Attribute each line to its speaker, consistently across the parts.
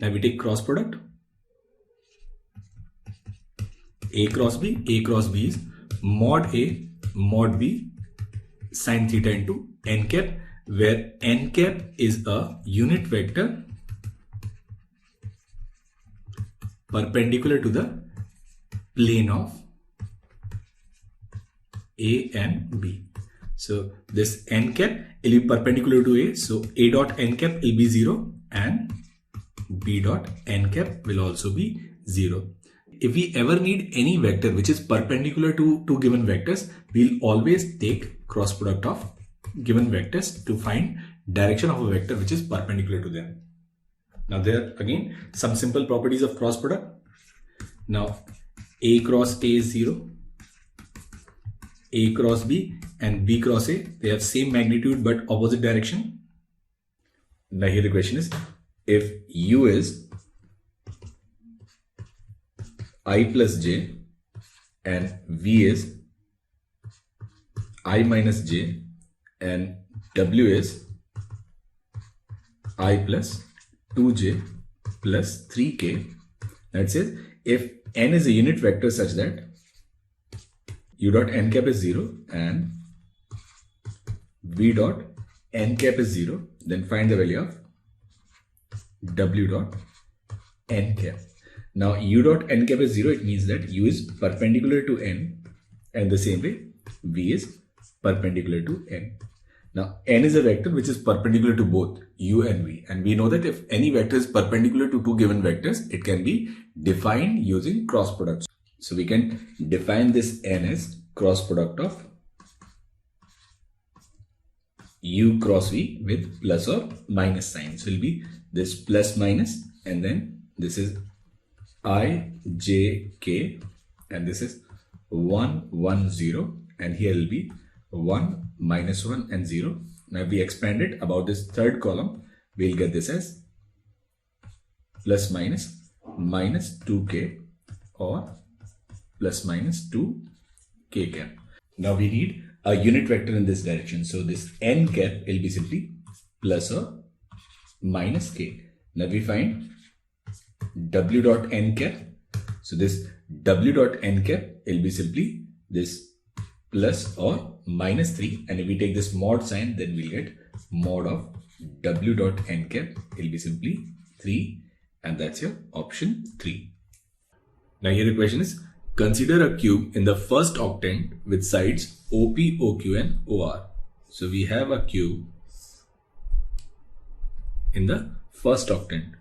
Speaker 1: Now we take cross product. A cross B is mod A mod B sin theta into n cap, where n cap is a unit vector perpendicular to the plane of A and B. So this n cap will be perpendicular to A, so A dot n cap will be 0 and B dot n cap will also be 0. If we ever need any vector which is perpendicular to two given vectors, we'll always take cross product of given vectors to find direction of a vector which is perpendicular to them. Now there again some simple properties of cross product. Now A cross A is 0, A cross B and B cross A, they have same magnitude but opposite direction. Now here the question is, if U is I plus j and V is I minus j and W is I plus 2j plus 3k, that says if n is a unit vector such that U dot n cap is 0 and V dot n cap is 0, then find the value of W dot n cap. Now U dot n cap is 0, it means that U is perpendicular to n, and the same way V is perpendicular to n. Now n is a vector which is perpendicular to both U and V, and we know that if any vector is perpendicular to two given vectors, it can be defined using cross products. So we can define this n as cross product of U cross V with plus or minus sign. So it will be this plus minus, and then this is I, j, k, and this is 1, 1, 0, and here will be 1, minus 1 and 0. Now if we expand it about this third column, we'll get this as plus minus minus 2k or plus minus 2k cap. Now we need a unit vector in this direction. So this n cap will be simply plus or minus k. Now we find W dot n cap. So this W dot n cap will be simply this plus or minus 3, and if we take this mod sign, then we'll get mod of W dot n cap will be simply 3, and that's your option 3. Now here the question is, consider a cube in the first octant with sides OP, OQ and OR. So we have a cube in the first octant.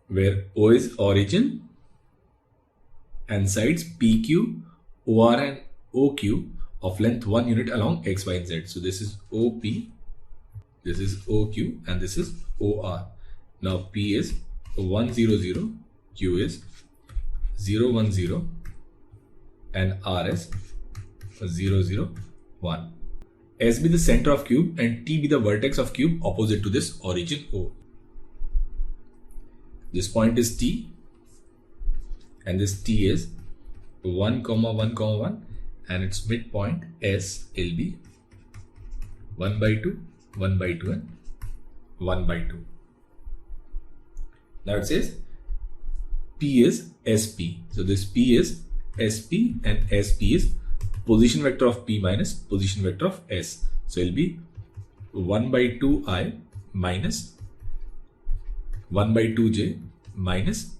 Speaker 1: Where O is origin and sides PQ, OR and OQ of length 1 unit along X, Y and Z. So this is OP, this is OQ and this is OR. Now P is 1, 0, 0, Q is 0, 1, 0 and R is 0, 0, 1. S be the center of cube and T be the vertex of cube opposite to this origin O. This point is T and this T is 1, 1, 1 and its midpoint S will be 1 by 2, 1 by 2 and 1 by 2. Now it says P is SP. So this P is SP and SP is position vector of P minus position vector of S. So it will be 1 by 2I minus 1 by 2j minus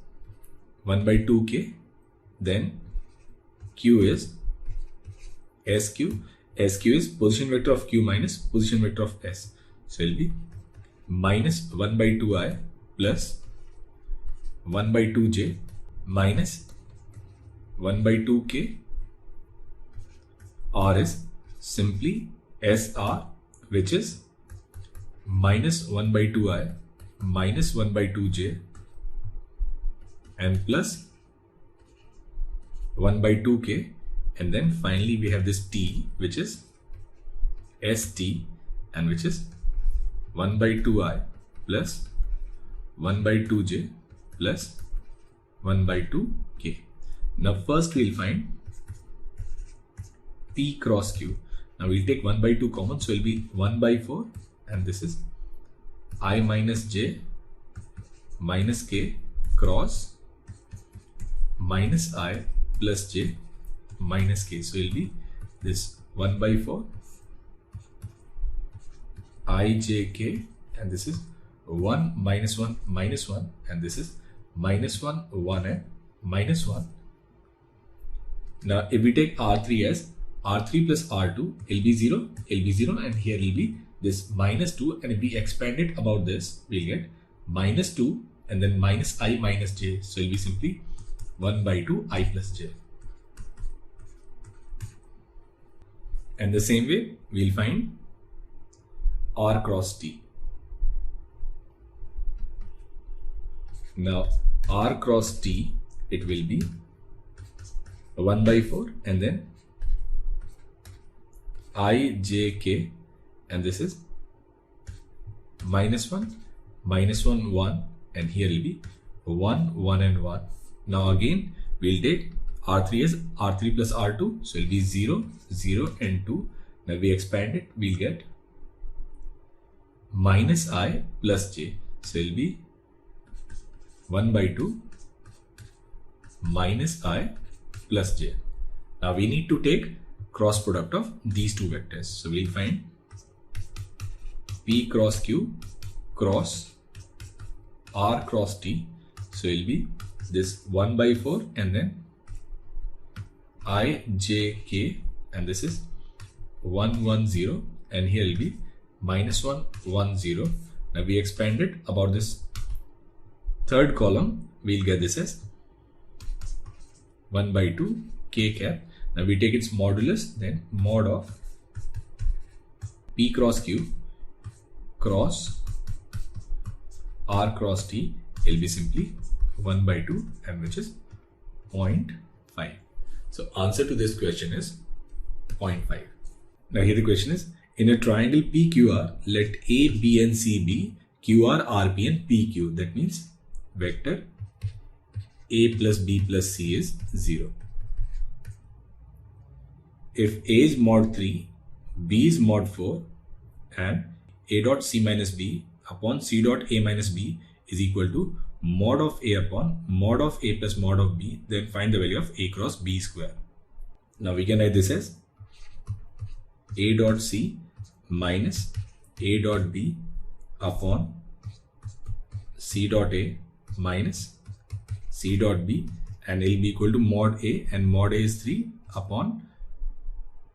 Speaker 1: 1 by 2k, then q is sq. Sq is position vector of q minus position vector of s. So it will be minus 1 by 2i plus 1 by 2j minus 1 by 2k. R is simply SR, which is minus 1 by 2i minus 1 by 2j and plus 1 by 2k, and then finally we have this t, which is st and which is 1 by 2i plus 1 by 2j plus 1 by 2 k. Now first we'll find p cross q. Now we'll take 1 by 2 common, so it will be 1 by 4, and this is I minus j minus k cross minus I plus j minus k. So it will be this 1 by 4 I j k, and this is 1 minus 1 minus 1, and this is minus 1 1 and minus 1. Now if we take R3 as R3 plus R2, it will be 0, it will be 0, and here will be this minus 2, and if we expand it about this, we'll get minus 2 and then minus I minus j. So it will be simply 1 by 2 I plus j. And the same way we'll find R cross T. Now R cross T, it will be 1 by 4 and then I j k, and this is minus 1 1, and here will be 1 1 and 1. Now again we'll take R3 as R3 plus R2, so it will be 0 0 and 2. Now we expand it, we'll get minus I plus j, so it will be 1 by 2 minus I plus j. Now we need to take cross product of these two vectors. So we'll find p cross q cross r cross t. So it will be this 1 by 4 and then I j k, and this is 1 1 0, and here will be minus 1 1 0. Now we expand it about this third column, we'll get this as 1 by 2 k cap. Now we take its modulus, then mod of p cross q cross r cross t will be simply 1 by 2, and which is 0.5. So answer to this question is 0.5. Now here the question is, in a triangle PQR, let A, B and C be QR, RP and PQ. That means vector A plus B plus C is 0. If A is mod 3, B is mod 4, and A dot C minus B upon C dot A minus B is equal to mod of A upon mod of A plus mod of B, then find the value of A cross B square. Now we can write this as A dot C minus A dot B upon C dot A minus C dot B, and it will be equal to mod A, and mod A is 3 upon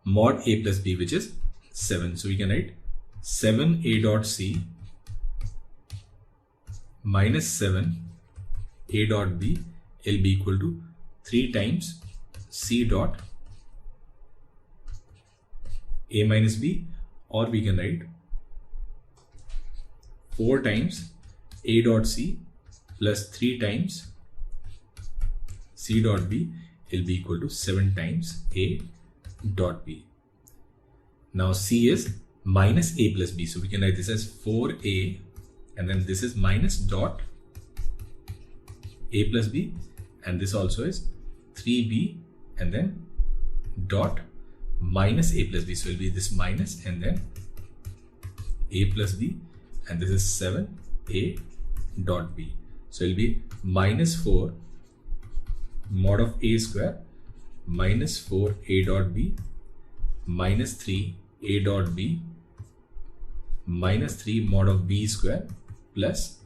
Speaker 1: mod A plus B, which is 7. So we can write 7 A dot C minus 7 A dot B will be equal to 3 times C dot A minus B, or we can write 4 times A dot C plus 3 times C dot B will be equal to 7 times A dot B. Now C is minus A plus B, so we can write this as 4A, and then this is minus dot A plus B, and this also is 3B, and then dot minus A plus B, so it will be this minus and then A plus B, and this is 7A dot B. So it will be minus 4 mod of A square minus 4 A dot B minus 3 A dot B minus 3 mod of B square plus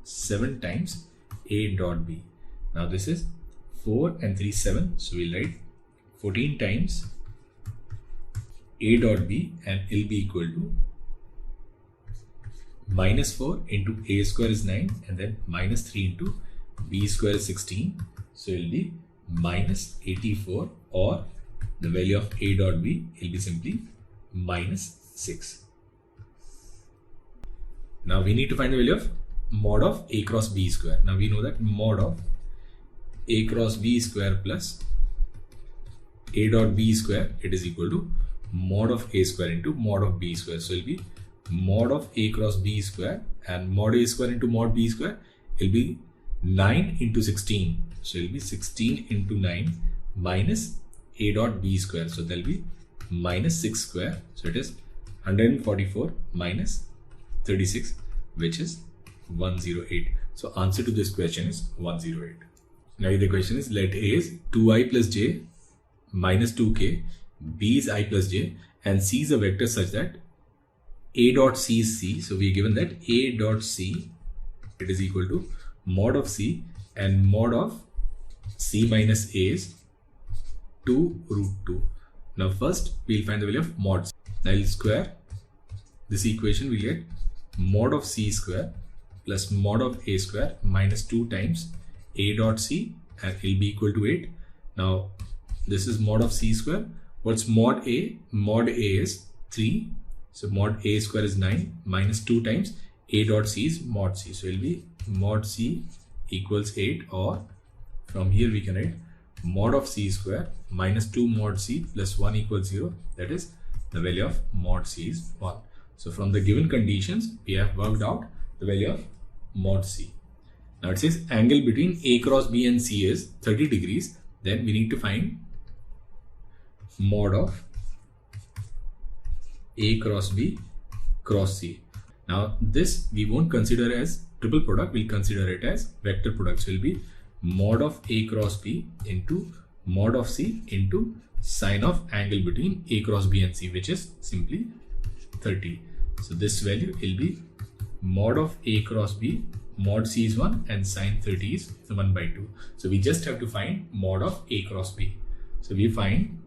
Speaker 1: 7 times A dot B. Now this is 4 and 3 7, so we'll write 14 times A dot B, and it will be equal to minus 4 into A square is 9, and then minus 3 into B square is 16. So it will be minus 84, or the value of A dot B will be simply minus 6. Now we need to find the value of mod of A cross B square. Now we know that mod of A cross B square plus A dot B square, it is equal to mod of A square into mod of B square. So it will be mod of A cross B square, and mod A square into mod B square will be 9 into 16. So it will be 16 into 9 minus a dot b square. So there will be minus 6 square. So it is 144 minus 36, which is 108. So answer to this question is 108. Now the question is, let A is 2i plus j minus 2k, b is I plus j, and c is a vector such that a dot c is c. So we are given that a dot c, it is equal to mod of c, and mod of c minus a is 2 root 2. Now first we'll find the value of mod c. Now I'll square this equation. We get mod of c square plus mod of a square minus 2 times a dot c, and it will be equal to 8. Now this is mod of c square. What's mod a? Mod a is 3. So mod a square is 9 minus 2 times a dot c is mod c. So it will be mod c equals 8, or from here we can write mod of c square minus 2 mod c plus 1 equals 0. That is the value of mod c is 1. So from the given conditions, we have worked out the value of mod c. Now it says angle between a cross b and c is 30 degrees. Then we need to find mod of a cross b cross c. Now this we won't consider as triple product, we'll consider it as vector product. So it will be mod of a cross b into mod of c into sine of angle between a cross b and c, which is simply 30. So this value will be mod of a cross b, mod c is 1 and sine 30 is 1 by 2. So we just have to find mod of a cross b. So we find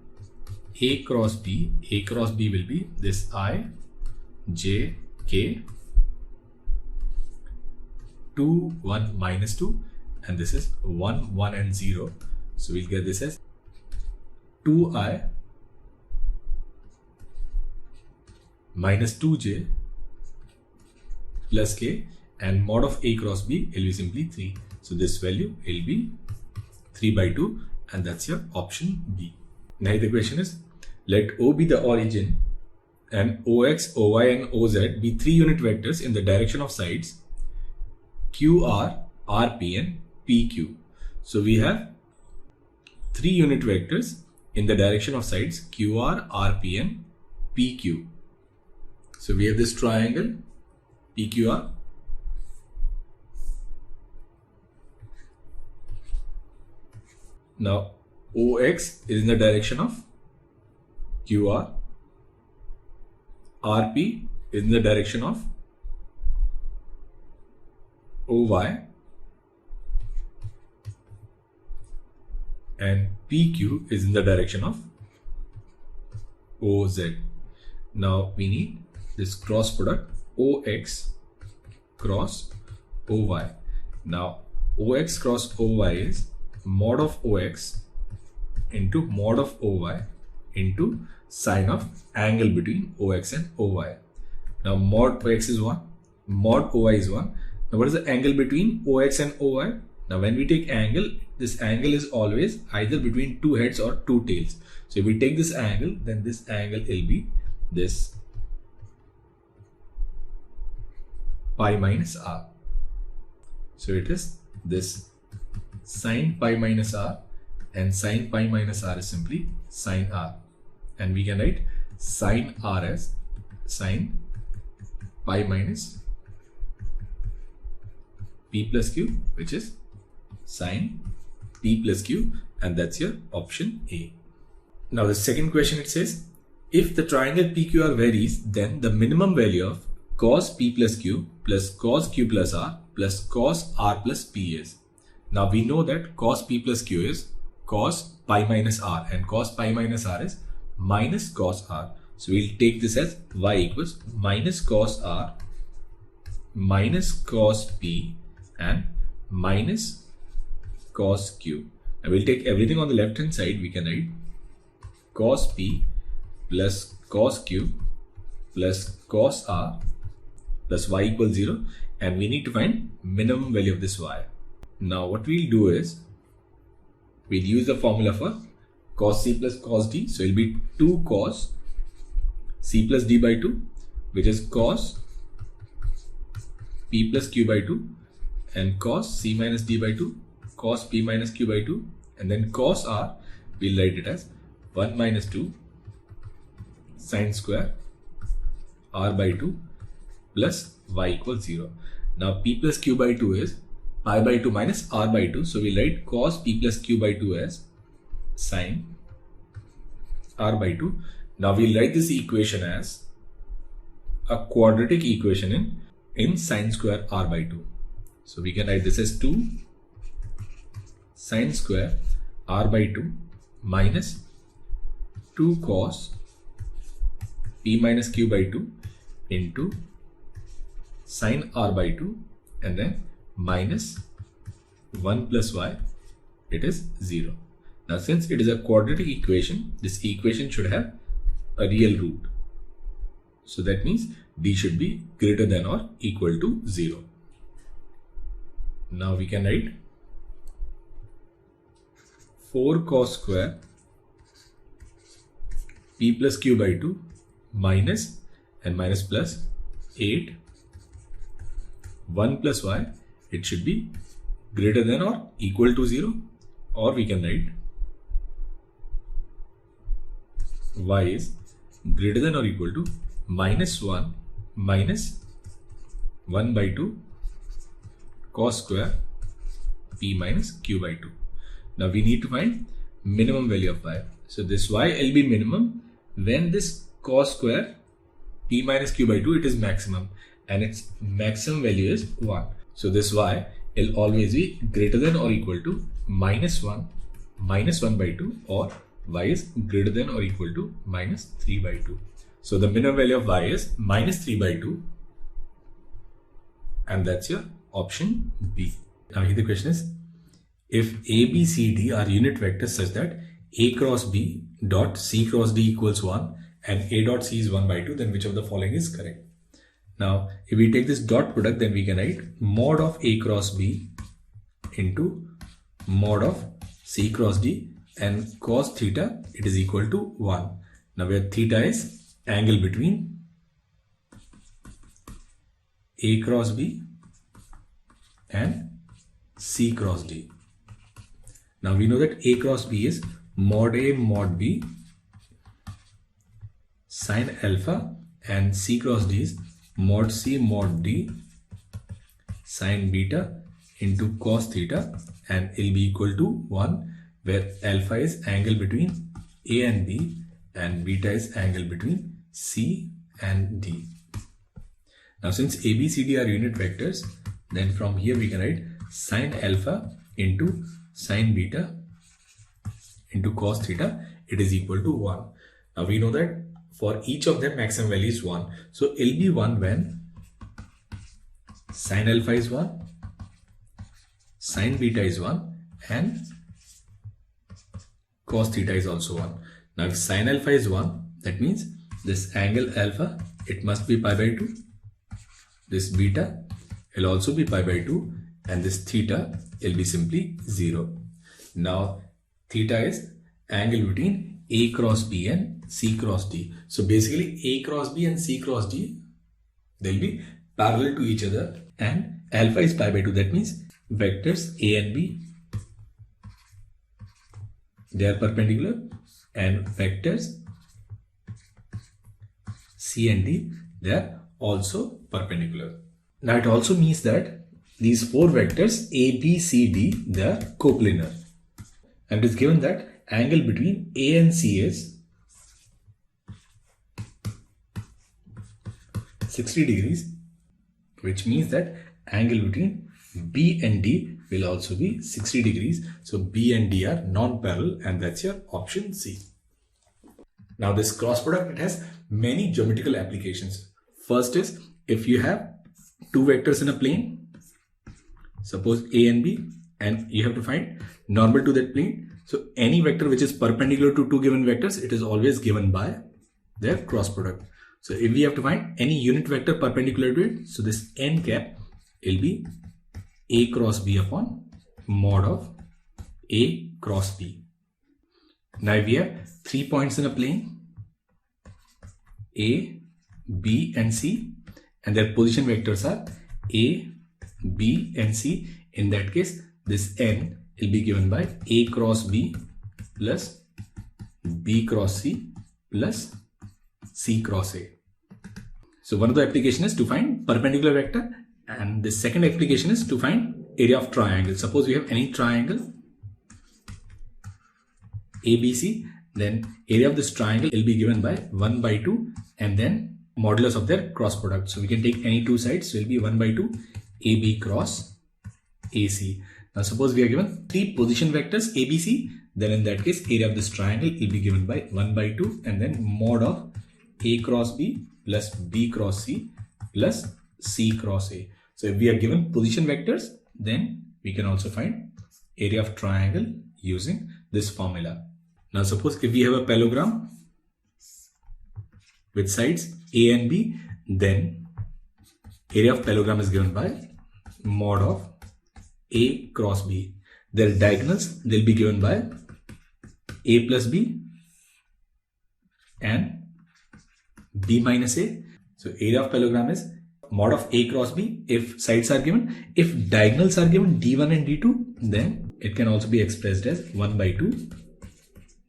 Speaker 1: a cross b will be this I, j, k, 2, 1, minus 2, and this is 1, 1 and 0. So we'll get this as 2i minus 2j plus k, and mod of a cross b will be simply 3. So this value will be 3 by 2, and that's your option B. Now the question is, let O be the origin and OX, OY and OZ be 3 unit vectors in the direction of sides QR, RP and PQ. So we have 3 unit vectors in the direction of sides QR, RP and PQ. So we have this triangle PQR. Now OX is in the direction of QR, RP is in the direction of OY, and PQ is in the direction of OZ. Now we need this cross product OX cross OY. Now OX cross OY is mod of OX into mod of OY into sine of angle between OX and OY. Now mod OX is 1, mod OY is 1. Now what is the angle between OX and OY? Now when we take angle, this angle is always either between 2 heads or 2 tails. So if we take this angle, then this angle will be this pi minus r. So it is this sine pi minus r, and sine pi minus r is simply sine r, and we can write sine r as sine pi minus p plus q, which is sine p plus q, and that's your option A. Now the second question, it says, if the triangle PQR varies, then the minimum value of cos p plus q plus cos q plus r plus cos r plus p is. Now we know that cos p plus q is cos pi minus r, and cos pi minus r is minus cos r. So we'll take this as y equals minus cos r minus cos p and minus cos q. And we'll take everything on the left hand side. We can write cos p plus cos q plus cos r plus y equals 0, and we need to find minimum value of this y. Now what we'll do is we'll use the formula for cos c plus cos d. So it will be 2 cos c plus d by 2, which is cos p plus q by 2, and cos c minus d by 2 cos p minus q by 2, and then cos r, we'll write it as 1 minus 2 sine square r by 2 plus y equals 0. Now p plus q by 2 is pi by 2 minus r by 2. So we'll write cos p plus q by 2 as sine r by 2. Now we'll write this equation as a quadratic equation in sine square r by 2. So we can write this as 2 sine square r by 2 minus 2 cos p minus q by 2 into sine r by 2, and then minus 1 plus y, it is 0. Now since it is a quadratic equation, this equation should have a real root. So that means d should be greater than or equal to 0. Now we can write 4 cos square p plus q by 2 minus and minus plus 8 1 plus y, it should be greater than or equal to 0, or we can write y is greater than or equal to minus 1 minus 1 by 2 cos square p minus q by 2. Now we need to find minimum value of y. So this y will be minimum when this cos square p minus q by 2, it is maximum, and its maximum value is 1. So this y will always be greater than or equal to minus 1 by 2, or y is greater than or equal to minus 3 by 2. So the minimum value of y is minus 3 by 2, and that's your option B. Now here the question is, if A, B, C, D are unit vectors such that A cross B dot C cross D equals 1 and A dot C is 1 by 2, then which of the following is correct? Now if we take this dot product, then we can write mod of A cross B into mod of C cross D, and cos theta, it is equal to 1. Now where theta is angle between A cross B and C cross D. Now we know that A cross B is mod A mod B sine alpha, and C cross D is mod C mod D sine beta into cos theta, and it will be equal to 1, where alpha is angle between A and B and beta is angle between C and D. Now since A, B, C, D are unit vectors, then from here we can write sine alpha into sine beta into cos theta, it is equal to 1. Now we know that for each of them maximum value is 1. So it will be 1 when sine alpha is 1, sine beta is 1, and cos theta is also 1. Now if sine alpha is 1, that means this angle alpha, it must be pi by 2. This beta will also be pi by 2, and this theta will be simply 0. Now theta is angle between A cross B and C cross D. So basically A cross B and C cross D, they'll be parallel to each other, and alpha is pi by 2. That means vectors A and B, they are perpendicular, and vectors C and D, they are also perpendicular. Now it also means that these four vectors A, B, C, D, they are coplanar, and it is given that angle between A and C is 60 degrees, which means that angle between B and D will also be 60 degrees. So B and D are non-parallel, and that's your option C. Now this cross product, it has many geometrical applications. First is, if you have two vectors in a plane, suppose A and B, and you have to find normal to that plane. So any vector which is perpendicular to two given vectors, it is always given by their cross product. So if we have to find any unit vector perpendicular to it, so this n cap will be A cross B upon mod of A cross B. Now we have 3 points in a plane, A, B and C, and their position vectors are A, B and C. In that case, this n will be given by A cross B plus B cross C plus C cross A. So one of the application is to find perpendicular vector, and the second application is to find area of triangle. Suppose we have any triangle ABC, then area of this triangle will be given by 1 by 2 and then modulus of their cross product. So we can take any two sides, so it will be 1 by 2 AB cross AC. Now suppose we are given three position vectors ABC, then in that case area of this triangle will be given by 1 by 2 and then mod of A cross B plus B cross C plus C cross A. So if we are given position vectors, then we can also find area of triangle using this formula. Now suppose if we have a parallelogram with sides A and B, then area of parallelogram is given by mod of A cross B. Their diagonals, they'll be given by A plus B and B minus A. So area of parallelogram is mod of A cross B if sides are given. If diagonals are given D1 and D2, then it can also be expressed as 1 by 2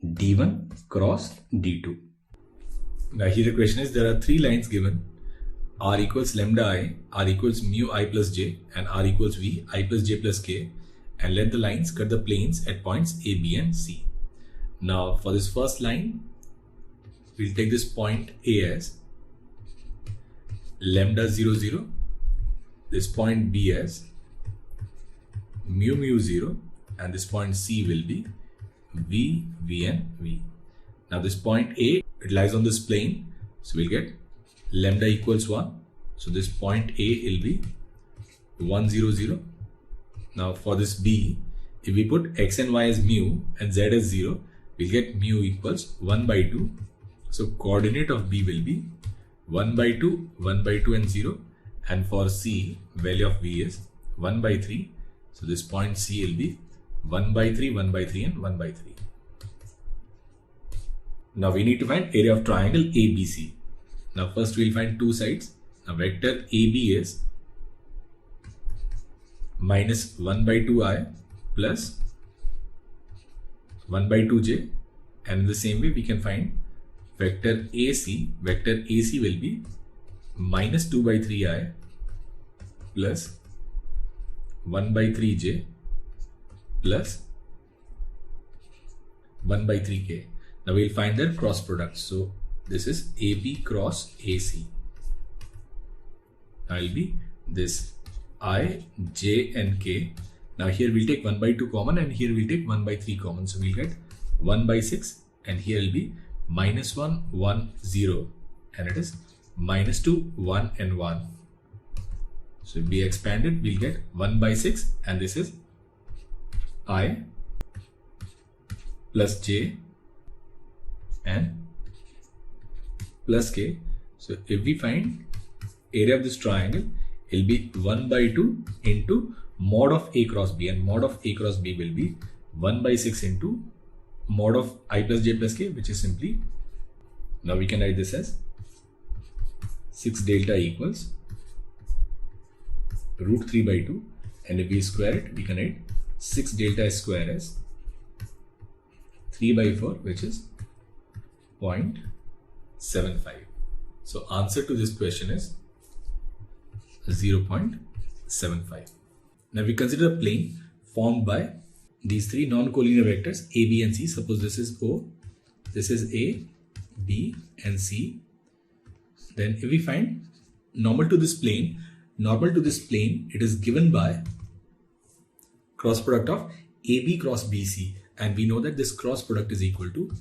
Speaker 1: D1 cross D2. Now here the question is, there are three lines given: R equals lambda I, R equals mu I plus j, and R equals v I plus j plus k, and let the lines cut the planes at points A, B and C. Now for this first line, we'll take this point A as lambda 0 0, this point B as mu mu 0, and this point C will be v, v and v. Now this point A, it lies on this plane, so we'll get lambda equals 1. So this point A will be 1 0 0. Now for this B, if we put x and y as mu and z as 0, we'll get mu equals 1 by 2. So coordinate of B will be 1 by 2, 1 by 2 and 0. And for C, value of V is 1 by 3. So this point C will be 1 by 3, 1 by 3 and 1 by 3. Now we need to find area of triangle ABC. Now first we'll find two sides. Now vector AB is minus 1 by 2i plus 1 by 2j, and in the same way we can find vector AC. Vector AC will be minus 2 by 3i plus 1 by 3j plus 1 by 3k. Now we'll find their cross product. So this is AB cross AC. Now will be this I, J and K. Now here we'll take 1 by 2 common and here we'll take 1 by 3 common. So we'll get 1 by 6 and here will be minus 1, 1, 0, and it is minus 2, 1 and 1. So if we expand it, we'll get 1 by 6 and this is I plus J and plus K. So if we find area of this triangle, it will be 1 by 2 into mod of A cross B, and mod of A cross B will be 1 by 6 into mod of I plus J plus K, which is simply, now we can write this as 6 delta equals root 3 by 2, and if we square it, we can write 6 delta square as 3 by 4, which is 0.75. So answer to this question is 0.75. Now we consider a plane formed by these three non-collinear vectors A, B and C. Suppose this is O, this is A, B and C. Then if we find normal to this plane, it is given by cross product of AB cross BC, and we know that this cross product is equal to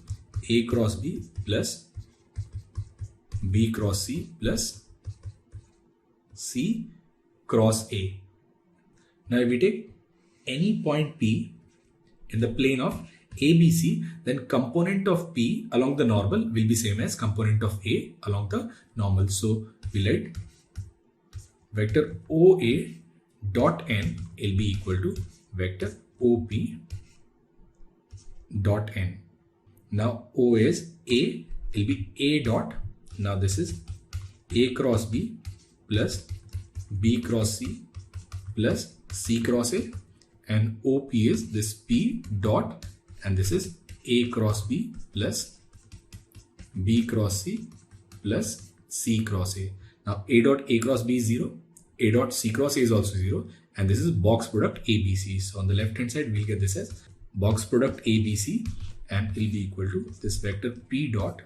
Speaker 1: A cross B plus B cross C plus C cross A. Now if we take any point P in the plane of ABC, then component of P along the normal will be same as component of A along the normal. So we write vector OA dot N will be equal to vector OP dot N. Now O is A, will be A dot. Now this is A cross B plus B cross C plus C cross A, and OP is this P dot, and this is A cross B plus B cross C plus C cross A. Now A dot A cross B is 0, A dot C cross A is also 0, and this is box product ABC. So on the left hand side we'll get this as box product ABC, and it will be equal to this vector P dot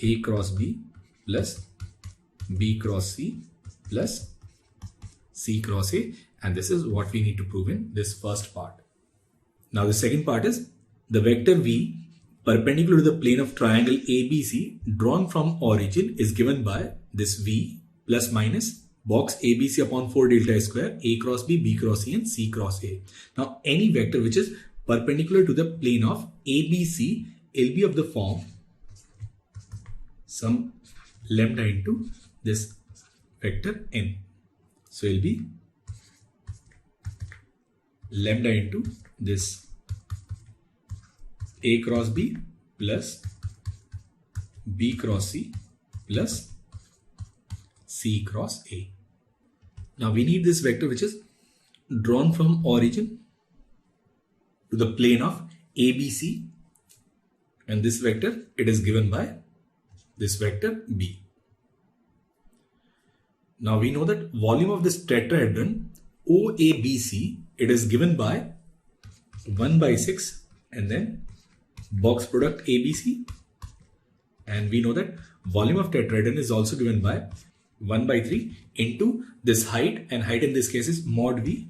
Speaker 1: A cross B plus B cross C plus C cross A, and this is what we need to prove in this first part. Now the second part is the vector V perpendicular to the plane of triangle ABC drawn from origin is given by this V plus minus box ABC upon 4 delta square A cross B cross C and C cross A. Now any vector which is perpendicular to the plane of ABC will be of the form some lambda into this vector n. So it will be lambda into this A cross B plus B cross C plus C cross A. Now we need this vector which is drawn from origin to the plane of ABC, and this vector it is given by this vector B. Now we know that volume of this tetrahedron OABC, it is given by 1 by 6 and then box product ABC, and we know that volume of tetrahedron is also given by 1 by 3 into this height, and height in this case is mod V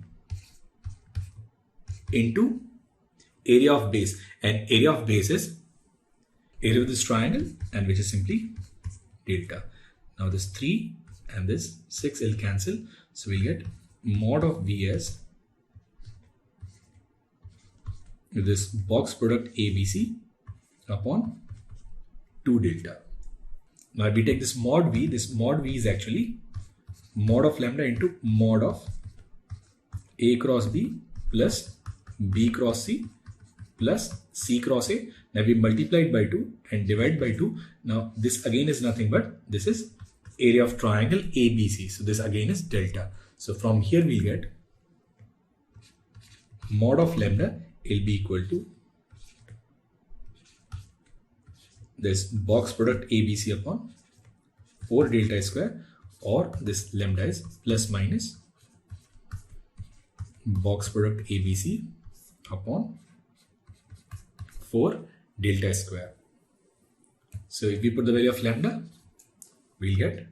Speaker 1: into area of base, and area of base is area of this triangle, and which is simply delta. Now this 3 and this 6 will cancel, so we'll get mod of V as this box product ABC upon 2 delta. Now if we take this mod V is actually mod of lambda into mod of A cross B plus B cross C plus C cross A. Now we multiply it by 2 and divide by 2. Now this again is nothing but this is area of triangle ABC. So this again is delta. So from here we get mod of lambda will be equal to this box product ABC upon 4 delta square, or this lambda is plus minus box product ABC upon 4 delta square. So if we put the value of lambda, we'll get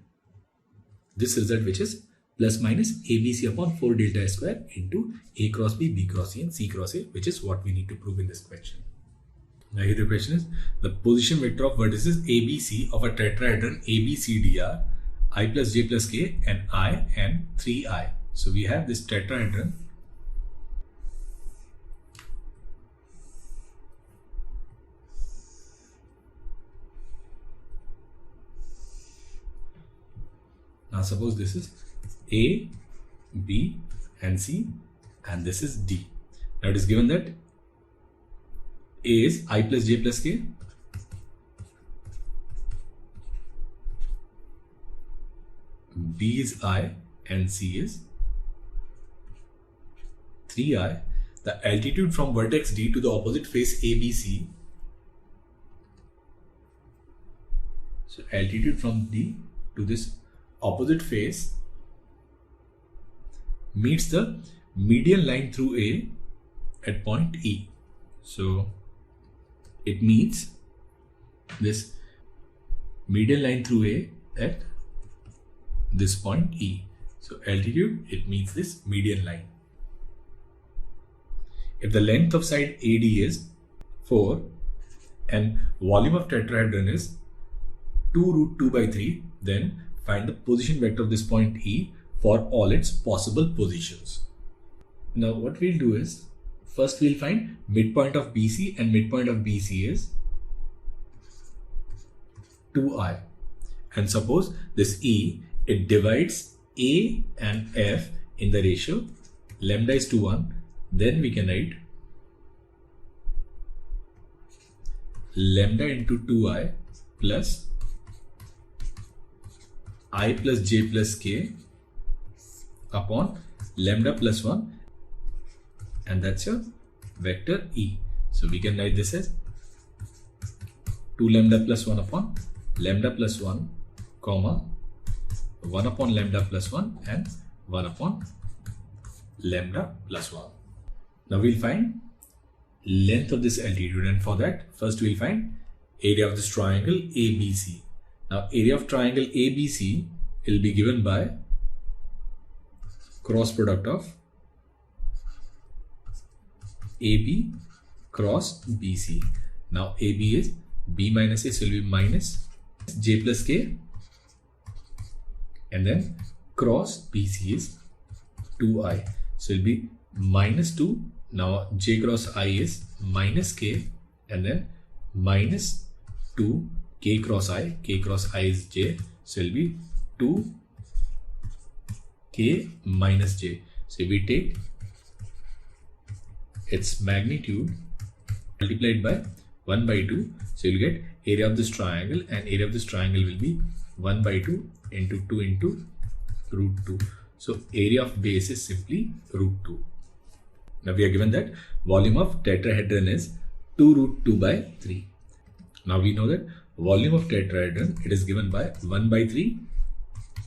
Speaker 1: this result which is plus minus ABC upon 4 delta square into A cross B cross C and C cross A, which is what we need to prove in this question. Now here the question is the position vector of vertices ABC of a tetrahedron ABCDR I plus J plus K and I and 3I. So we have this tetrahedron . Now suppose this is A, B and C, and this is D. Now it is given that A is I plus J plus K, B is I and C is 3I. The altitude from vertex D to the opposite face ABC. So altitude from D to this opposite face meets the median line through A at point E. So it meets this median line through A at this point E. So altitude, it meets this median line. If the length of side AD is 4 and volume of tetrahedron is 2 root 2 by 3, then find the position vector of this point E for all its possible positions. Now what we'll do is, first we'll find midpoint of BC, and midpoint of BC is 2I. And suppose this E, it divides A and F in the ratio lambda is to 1, then we can write lambda into 2I plus I plus J plus K upon lambda plus 1 and that's your vector E. So we can write this as 2 lambda plus 1 upon lambda plus 1 comma 1 upon lambda plus 1 and 1 upon lambda plus 1. Now we'll find length of this altitude, and for that first we'll find area of this triangle ABC. Now area of triangle ABC will be given by cross product of AB cross BC. Now AB is B minus A, so it will be minus J plus K, and then cross BC is 2I, so it will be minus 2. Now J cross I is minus K, and then minus 2 K cross I is J, so it will be 2 K minus J. So if we take its magnitude multiplied by 1 by 2, so you'll get area of this triangle, and area of this triangle will be 1 by 2 into 2 into root 2. So area of base is simply root 2. Now we are given that volume of tetrahedron is 2 root 2 by 3. Now we know that volume of tetrahedron, it is given by 1 by 3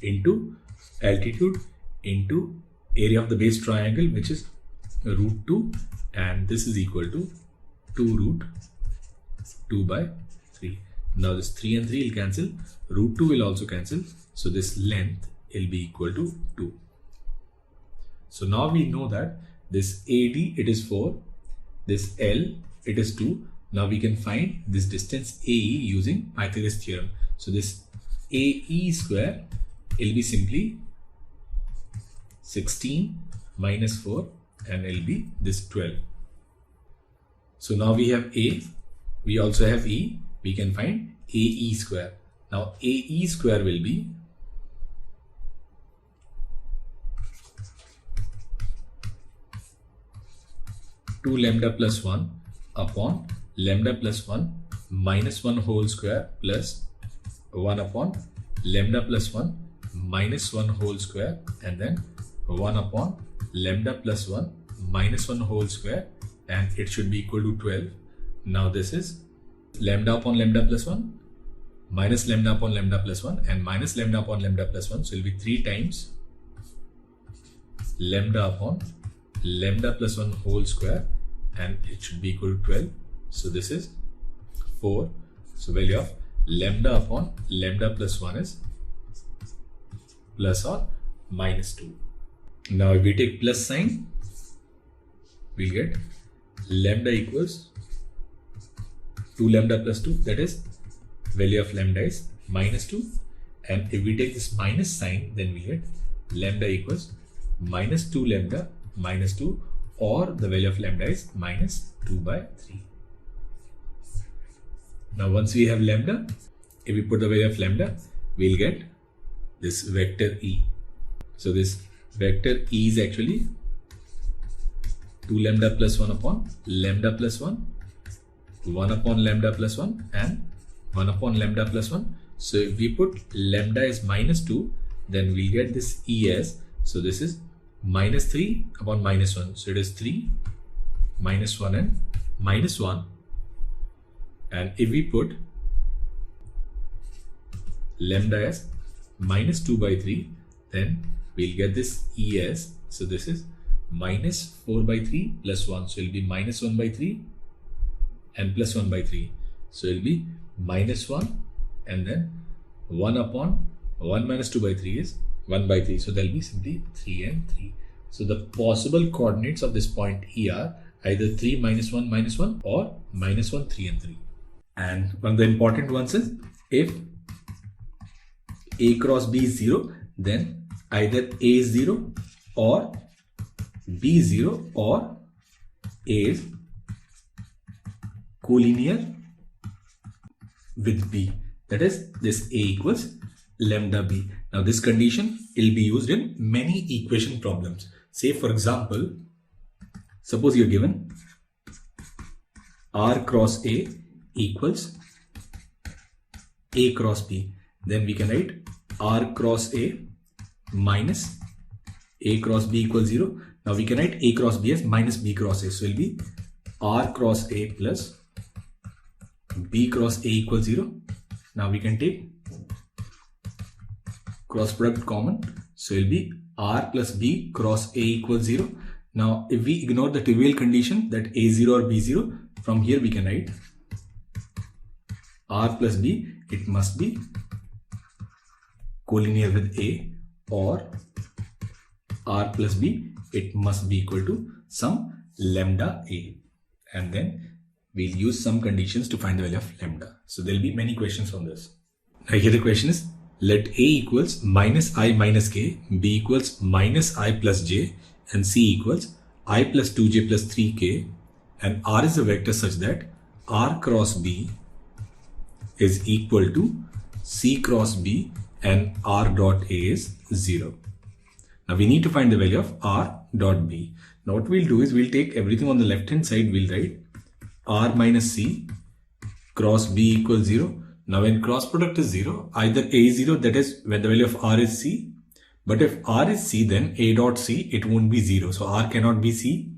Speaker 1: into altitude into area of the base triangle, which is root 2, and this is equal to 2 root 2 by 3. Now this 3 and 3 will cancel, root 2 will also cancel, so this length will be equal to 2. So now we know that this AD, it is 4, this L, it is 2. Now we can find this distance AE using Pythagoras theorem. So this AE square will be simply 16 minus 4, and it will be this 12. So now we have A, we also have E, we can find AE square. Now AE square will be 2 lambda plus 1 upon lambda plus 1 minus 1 whole square plus 1 upon lambda plus 1 minus 1 whole square, and then 1 upon lambda plus 1 minus 1 whole square, and it should be equal to 12. Now this is lambda upon lambda plus 1 minus lambda upon lambda plus 1 and minus lambda upon lambda plus 1, so it will be 3 times lambda upon lambda plus 1 whole square, and it should be equal to 12. So this is 4. So value of lambda upon lambda plus 1 is plus or minus 2. Now if we take plus sign, we'll get lambda equals 2 lambda plus 2, that is value of lambda is minus 2, and if we take this minus sign, then we get lambda equals minus 2 lambda minus 2, or the value of lambda is minus 2 by 3. Now once we have lambda, if we put the value of lambda, we'll get this vector E. So this vector E is actually 2 lambda plus 1 upon lambda plus 1, 1 upon lambda plus 1 and 1 upon lambda plus 1. So if we put lambda is minus 2, then we'll get this E as, so this is minus 3 upon minus 1. So it is 3, minus 1 and minus 1. And if we put lambda as minus 2 by 3, then we'll get this E as, so this is minus 4 by 3 plus 1. So it will be minus 1 by 3 and plus 1 by 3. So it will be minus 1, and then 1 upon 1 minus 2 by 3 is 1 by 3. So there will be simply 3 and 3. So the possible coordinates of this point E are either 3 minus 1 or minus 1 3 and 3. And one of the important ones is, if A cross B is 0, then either A is 0 or B is 0, or A is collinear with B. That is, this A equals lambda B. Now this condition will be used in many equation problems. Say for example, suppose you're given R cross A equals A cross B. Then we can write R cross A minus A cross B equals 0. Now we can write A cross B as minus B cross A. So it will be R cross A plus B cross A equals 0. Now we can take cross product common. So it will be R plus B cross A equals 0. Now if we ignore the trivial condition that A0 or B0, from here we can write R plus B, it must be collinear with A, or R plus B, it must be equal to some lambda A. And then we'll use some conditions to find the value of lambda. So there'll be many questions on this. Now here the question is, let A equals minus I minus K, B equals minus I plus J, and C equals I plus 2J plus 3K, and R is a vector such that R cross B is equal to C cross B and R dot A is 0. Now we need to find the value of R dot B. Now what we'll do is we'll take everything on the left hand side, we'll write R minus C cross B equals 0. Now when cross product is 0, either A is 0, that is when the value of R is C. But if R is C, then A dot C, it won't be 0. So R cannot be C.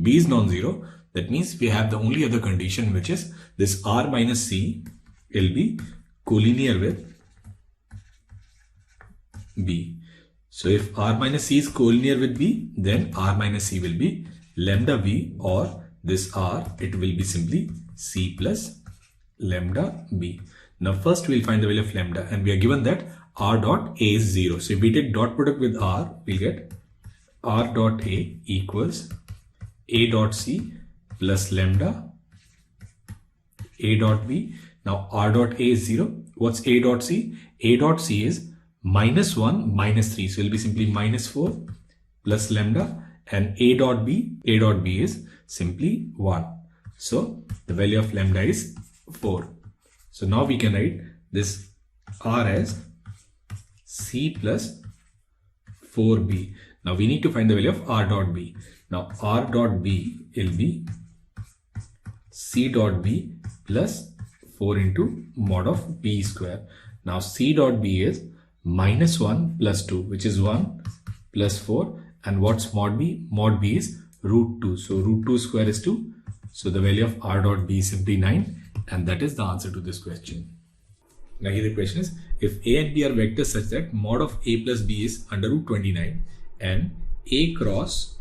Speaker 1: B is non-zero. That means we have the only other condition, which is this R minus C will be collinear with B. So if R minus C is collinear with B, then R minus C will be lambda B, or this R, it will be simply C plus lambda B. Now first we'll find the value of lambda, and we are given that R dot A is 0. So if we take dot product with R, we'll get R dot A equals A dot C plus lambda A dot B. Now R dot A is 0. What's A dot C? A dot C is minus 1 minus 3. So it will be simply minus 4 plus lambda, and A dot B is simply 1. So the value of lambda is 4. So now we can write this R as C plus 4B. Now we need to find the value of R dot B. Now R dot B will be C dot B plus 4 into mod of B square. Now C dot B is minus 1 plus 2, which is 1 plus 4. And what's mod B? Mod B is root 2. So root 2 square is 2. So the value of R dot B is simply 9. And that is the answer to this question. Now here the question is, if A and B are vectors such that mod of A plus B is under root 29, and A cross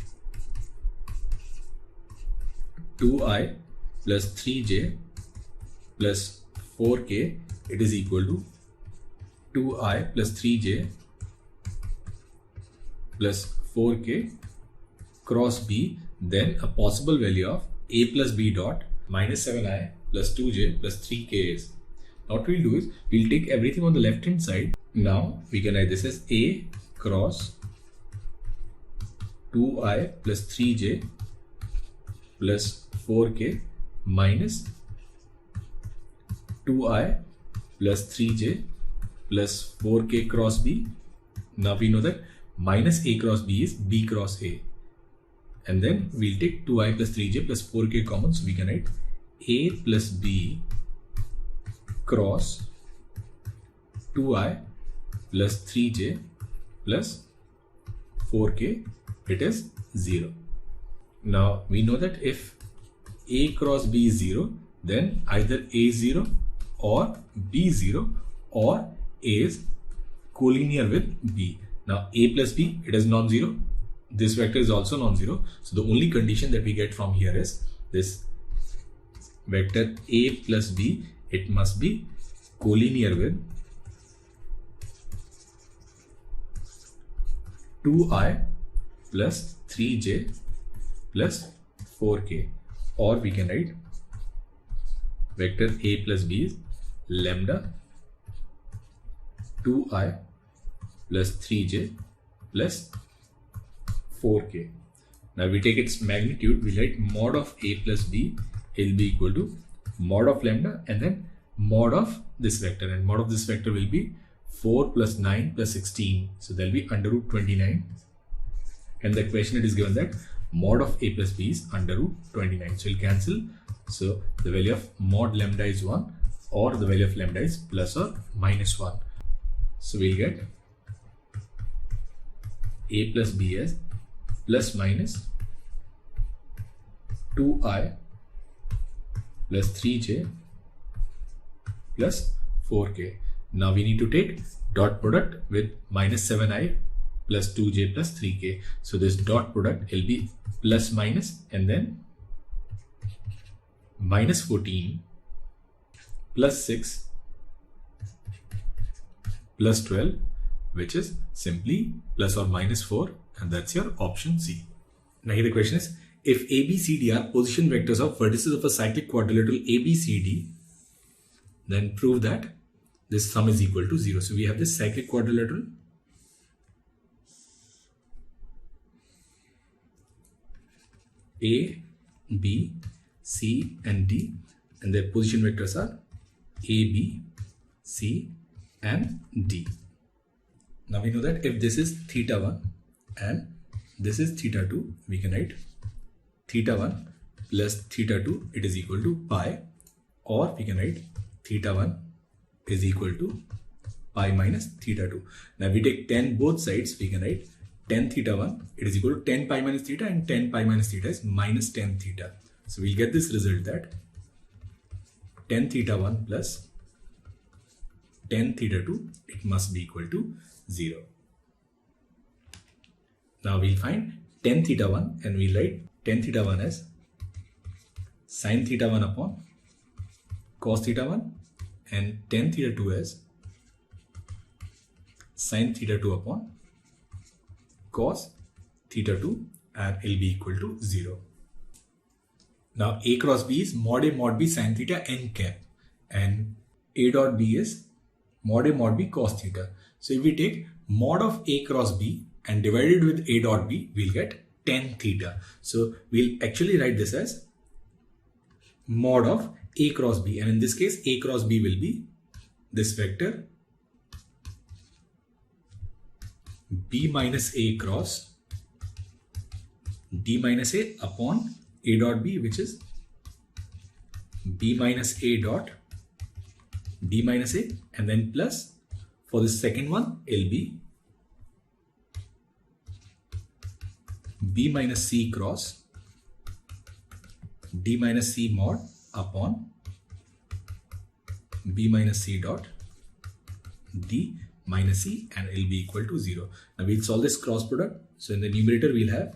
Speaker 1: 2I plus 3J plus 4K, it is equal to 2I plus 3J plus 4K cross B, then a possible value of A plus B dot minus 7I plus 2J plus 3K is. Now what we'll do is we'll take everything on the left hand side. Now we can write this as A cross 2I plus 3J plus 4K minus 2I plus 3J plus 4K cross B. Now we know that minus A cross B is B cross A. And then we'll take 2I plus 3J plus 4K common. So we can write A plus B cross 2I plus 3J plus 4K, it is 0. Now we know that if A cross B is 0, then either A is 0 or B is 0, or A is collinear with B. Now A plus B, it is non-zero. This vector is also non-zero. So the only condition that we get from here is this vector A plus B, it must be collinear with 2I plus 3J plus 4K, or we can write vector A plus B is lambda 2I plus 3J plus 4K. Now we take its magnitude, we write mod of A plus B will be equal to mod of lambda and then mod of this vector, and mod of this vector will be 4 plus 9 plus 16. So there will be under root 29, and the equation it is given that mod of A plus B is under root 29. So we'll cancel. So the value of mod lambda is 1, or the value of lambda is plus or minus 1. So we'll get A plus B as plus minus 2i plus 3j plus 4k. Now we need to take dot product with minus 7i plus 2j plus 3k. So this dot product will be plus minus and then minus 14 plus 6 plus 12, which is simply plus or minus 4, and that's your option C. Now here the question is, if A, B, C, D are position vectors of vertices of a cyclic quadrilateral A, B, C, D, then prove that this sum is equal to 0. So we have this cyclic quadrilateral A, B, C and D, and their position vectors are A, B, C and D. Now we know that if this is theta 1 and this is theta 2, we can write theta 1 plus theta 2, it is equal to pi, or we can write theta 1 is equal to pi minus theta 2. Now we take 10 both sides, we can write 10 theta 1, it is equal to 10 pi minus theta, and 10 pi minus theta is minus 10 theta. So we'll get this result that 10 theta 1 plus 10 theta 2, it must be equal to 0. Now we'll find 10 theta 1 and we'll write 10 theta 1 as sin theta 1 upon cos theta 1, and 10 theta 2 as sin theta 2 upon cos theta 2, and it will be equal to 0. Now A cross B is mod A mod B sin theta n cap, and A dot B is mod A mod B cos theta. So if we take mod of A cross B and divide it with A dot B, we'll get 10 theta. So we'll actually write this as mod of A cross B, and in this case A cross B will be this vector B minus A cross D minus A upon A dot B, which is B minus A dot D minus A, and then plus for the second one it'll be B minus C cross D minus C mod upon B minus C dot D minus C, and it will be equal to 0. Now we'll solve this cross product. So in the numerator we'll have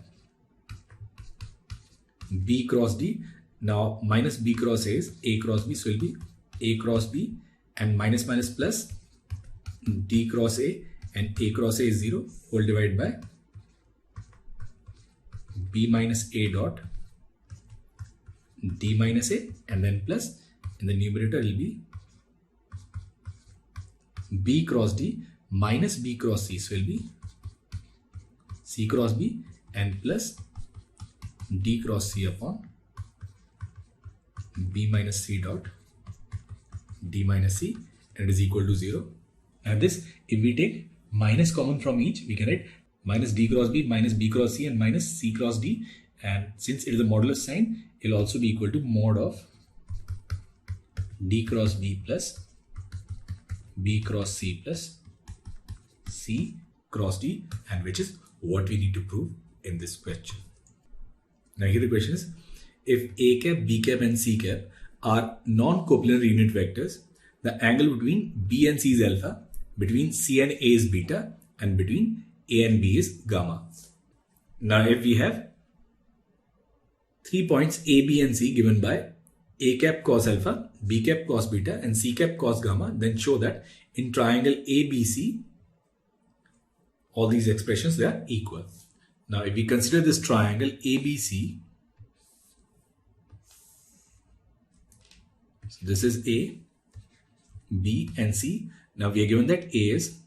Speaker 1: B cross D. Now minus B cross A is A cross B, so it will be A cross B, and minus minus plus D cross A, and A cross A is 0, whole divided by B minus A dot D minus A, and then plus in the numerator will be B cross D minus B cross C, so it will be C cross B and plus D cross C upon B minus C dot D minus C, and it is equal to 0. And this, if we take minus common from each, we can write minus D cross B minus B cross C and minus C cross D, and since it is a modulus sign, it will also be equal to mod of D cross B plus B cross C plus C cross D, and which is what we need to prove in this question. Now here the question is, if A cap, B cap and C cap are non-coplanar unit vectors, the angle between B and C is alpha, between C and A is beta, and between A and B is gamma. Now if we have 3 points A, B and C given by A cap cos alpha, B cap cos beta and C cap cos gamma, then show that in triangle ABC, all these expressions, they are equal. Now if we consider this triangle ABC, so this is A, B and C. Now we are given that A is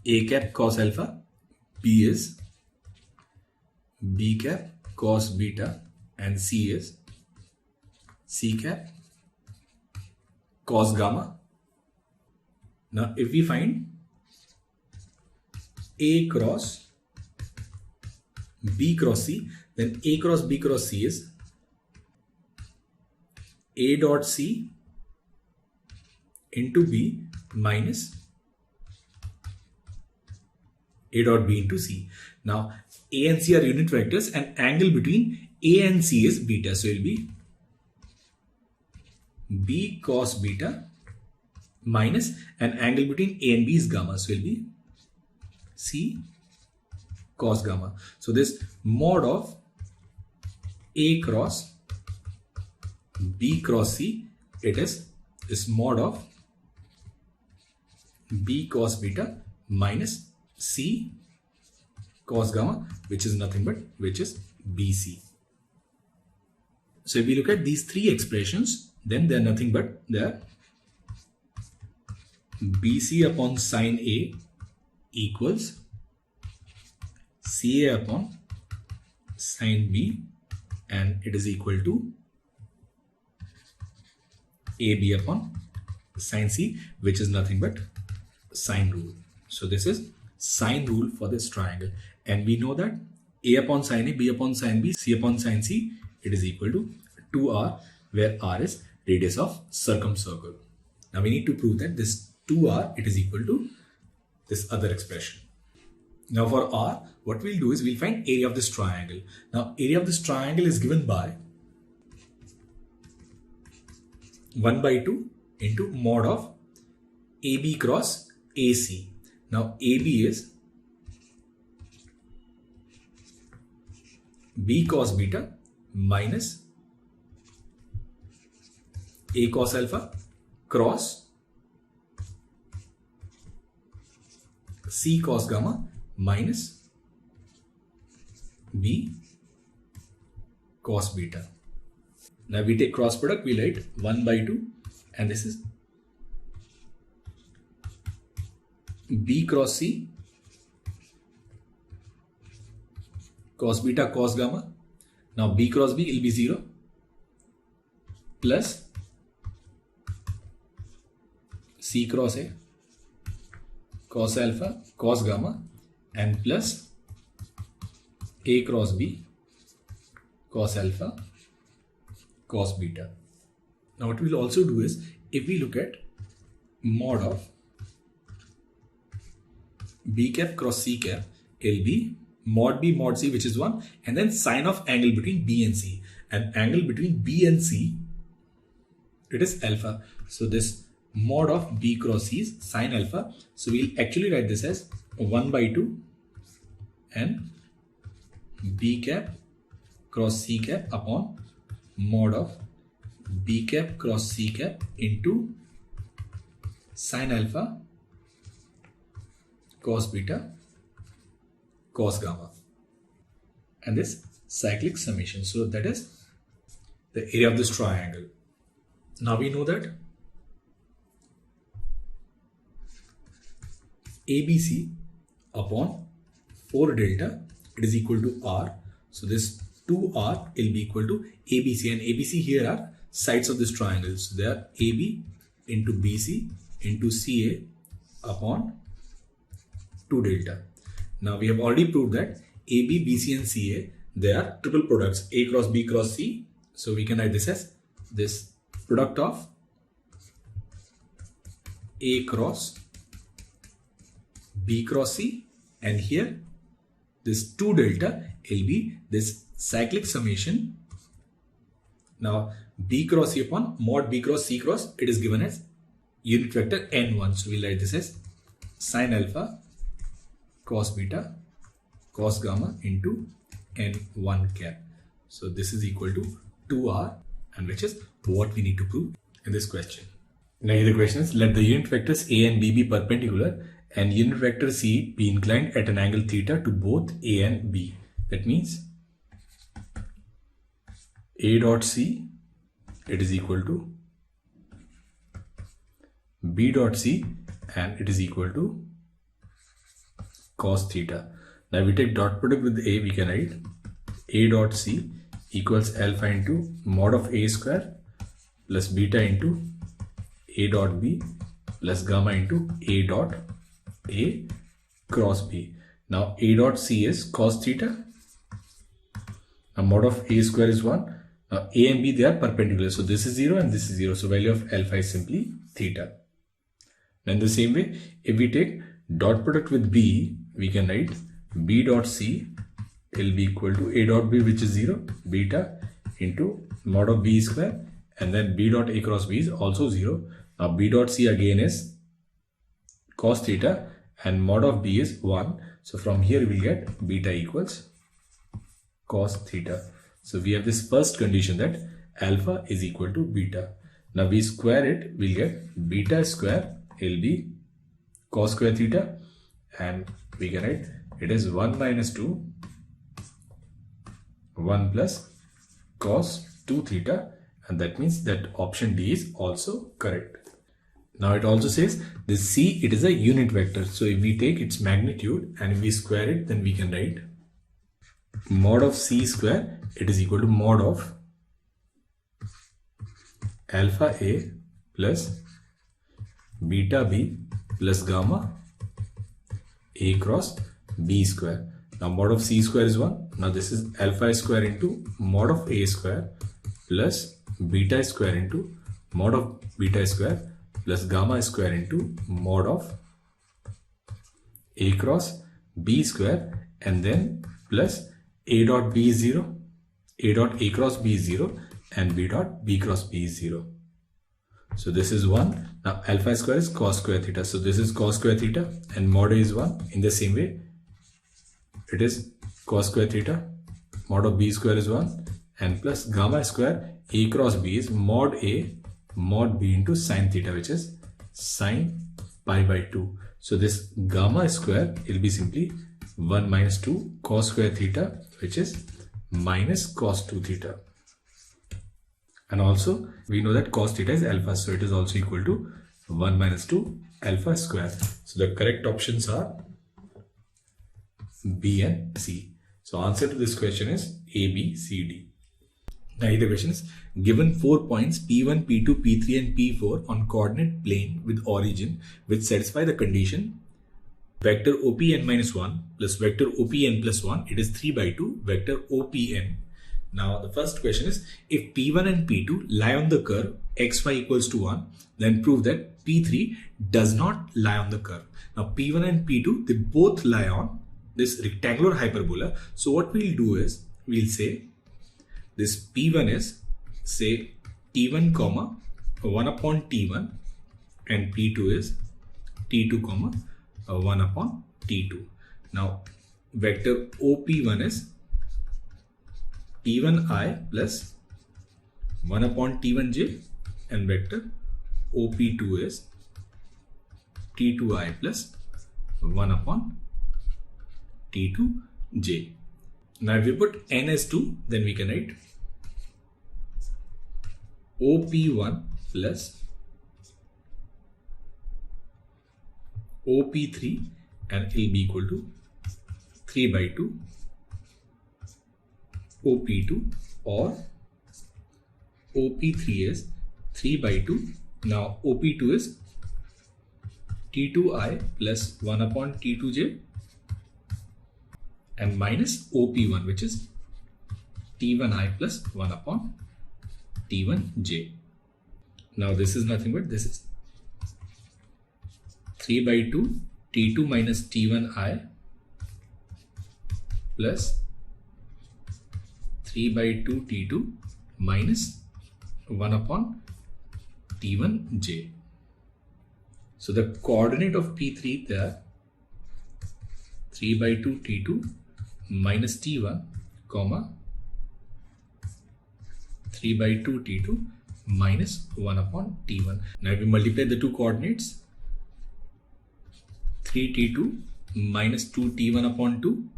Speaker 1: A cap cos alpha, B is B cap cos beta, and C is C cap cos gamma. Now if we find A cross B cross C, then A cross B cross C is A dot C into B minus A dot B into C. Now A and C are unit vectors and angle between A and C is beta. So it will be B cos beta minus an angle between A and B is gamma. So it will be C cos gamma. So this mod of A cross B cross C, it is this mod of B cos beta minus C cos gamma, which is nothing but BC. So if we look at these three expressions, then they are nothing but they are BC upon sine A equals CA upon sine B, and it is equal to AB upon sine C, which is nothing but sine rule. So this is sine rule for this triangle, and we know that A upon sine A, B upon sine B, C upon sine C, it is equal to 2r, where r is radius of circumcircle. Now we need to prove that this 2r, it is equal to this other expression. Now for r, what we'll do is we'll find area of this triangle. Now area of this triangle is given by 1 by 2 into mod of AB cross AC. Now AB is B cos beta minus A cos alpha cross C cos gamma minus B cos beta. Now we take cross product, we write 1 by 2, and this is B cross C cos beta cos gamma. Now B cross B will be 0 plus C cross A cos alpha cos gamma, and plus A cross B cos alpha cos beta. Now what we'll also do is, if we look at mod of B cap cross C cap, it'll be mod B mod C, which is 1, and then sine of angle between B and C, and angle between B and C, it is alpha. So this mod of B cross C is sine alpha. So we'll actually write this as 1 by 2 and B cap cross C cap upon mod of B cap cross C cap into sine alpha cos beta cos gamma, and this cyclic summation. So that is the area of this triangle. Now we know that ABC upon 4 delta, it is equal to R. So this 2R will be equal to ABC, and ABC here are sides of this triangle. So they are AB into BC into CA upon 2 delta. Now we have already proved that AB, BC and CA, they are triple products, A cross B cross C. So we can write this as this product of A cross B cross C, and here this 2 delta will be this cyclic summation. Now B cross C upon mod B cross C cross, it is given as unit vector n1. So we'll write this as sine alpha cos beta cos gamma into n1 cap. So this is equal to 2r, and which is what we need to prove in this question. Now here the question is, let the unit vectors A and B be perpendicular and unit vector C be inclined at an angle theta to both A and B. That means A dot C, it is equal to B dot C, and it is equal to cos theta. Now we take dot product with A, we can write A dot C equals alpha into mod of A square plus beta into A dot B plus gamma into A dot A cross B. Now A dot C is cos theta. Now mod of A square is 1. Now A and B, they are perpendicular. So this is 0 and this is 0. So value of alpha is simply theta. And in the same way, if we take dot product with B, we can write b dot c will be equal to a dot b, which is 0, beta, into mod of b square, and then b dot a cross b is also 0. Now b dot c again is cos theta and mod of b is 1. So from here we will get beta equals cos theta. So we have this first condition that alpha is equal to beta. Now we square it, we'll get beta square will be cos square theta, and we can write it is 1 minus 2 1 plus cos 2 theta, and that means that option D is also correct. Now it also says this c, it is a unit vector. So if we take its magnitude and if we square it, then we can write mod of c square, it is equal to mod of alpha a plus beta b plus gamma a cross b square. Now mod of c square is 1. Now this is alpha square into mod of a square plus beta square into mod of beta square plus gamma square into mod of a cross b square, and then plus a dot b is 0, a dot a cross b is 0, and b dot b cross b is 0. So this is 1. Now alpha square is cos square theta. So this is cos square theta and mod a is 1. In the same way, it is cos square theta, mod of b square is 1, and plus gamma square a cross b is mod a mod b into sin theta, which is sin pi by 2. So this gamma square will be simply 1 minus 2 cos square theta, which is minus cos 2 theta. And also we know that cos theta is alpha, so it is also equal to 1 minus 2 alpha square. So the correct options are B and C. So answer to this question is A, B, C, D. Now the question is, given 4 points P1, P2, P3 and P4 on coordinate plane with origin which satisfy the condition vector OPN minus 1 plus vector OPN plus 1, it is 3 by 2 vector OPN. Now the first question is, if P1 and P2 lie on the curve xy equals to 1, then prove that P3 does not lie on the curve. Now P1 and P2, they both lie on this rectangular hyperbola. So what we'll do is, we'll say this P1 is, say, T1 comma 1 upon T1, and P2 is T2 comma 1 upon T2. Now vector OP1 is T1i plus 1 upon T1j, and vector OP2 is T2i plus 1 upon T2j. Now if we put n as 2, then we can write OP1 plus OP3, and it will be equal to 3 by 2 OP2, or OP3 is 3 by 2. Now OP2 is T2i plus 1 upon T2j, and minus OP1, which is T1i plus 1 upon T1j. Now this is nothing but this is 3 by 2 T2 minus T1i plus 3 by 2 T2 minus 1 upon T1j. So the coordinate of P3 there, 3 by 2 T2 minus T1 comma 3 by 2 T2 minus 1 upon T1. Now if we multiply the two coordinates, 3 T2 minus 2 T1 upon 2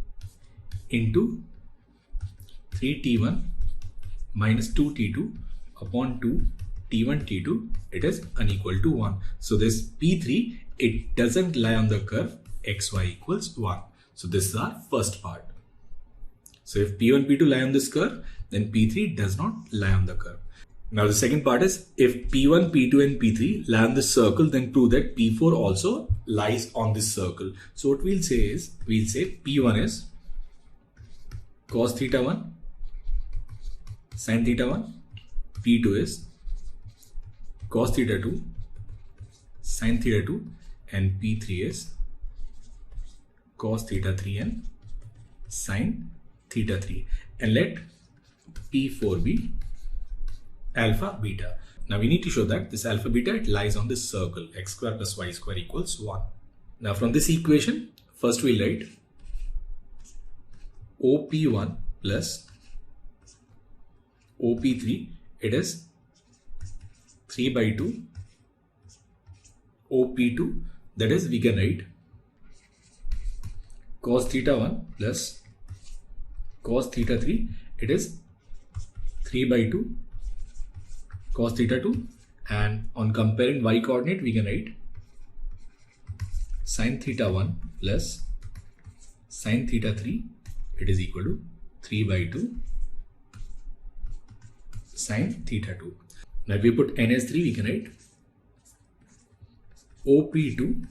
Speaker 1: into 3 T1 minus 2 T2 upon 2 T1 T2, it is unequal to 1. So this P3, it doesn't lie on the curve xy equals 1. So this is our first part. So if P1, P2 lie on this curve, then P3 does not lie on the curve. Now the second part is, if P1, P2 and P3 lie on this circle, then prove that P4 also lies on this circle. So what we'll say is, we'll say P1 is cos theta 1, sin theta 1, P2 is cos theta 2, sin theta 2, and P3 is cos theta 3 and sin theta 3, and let P4 be alpha beta. Now we need to show that this alpha beta, it lies on this circle x square plus y square equals 1. Now from this equation, first we'll write OP1 plus OP3, it is 3 by 2 OP2, that is we can write cos theta 1 plus cos theta 3, it is 3 by 2 cos theta 2, and on comparing y coordinate we can write sin theta 1 plus sin theta 3, it is equal to 3 by 2 sin theta 2. Now if we put n as 3, we can write OP2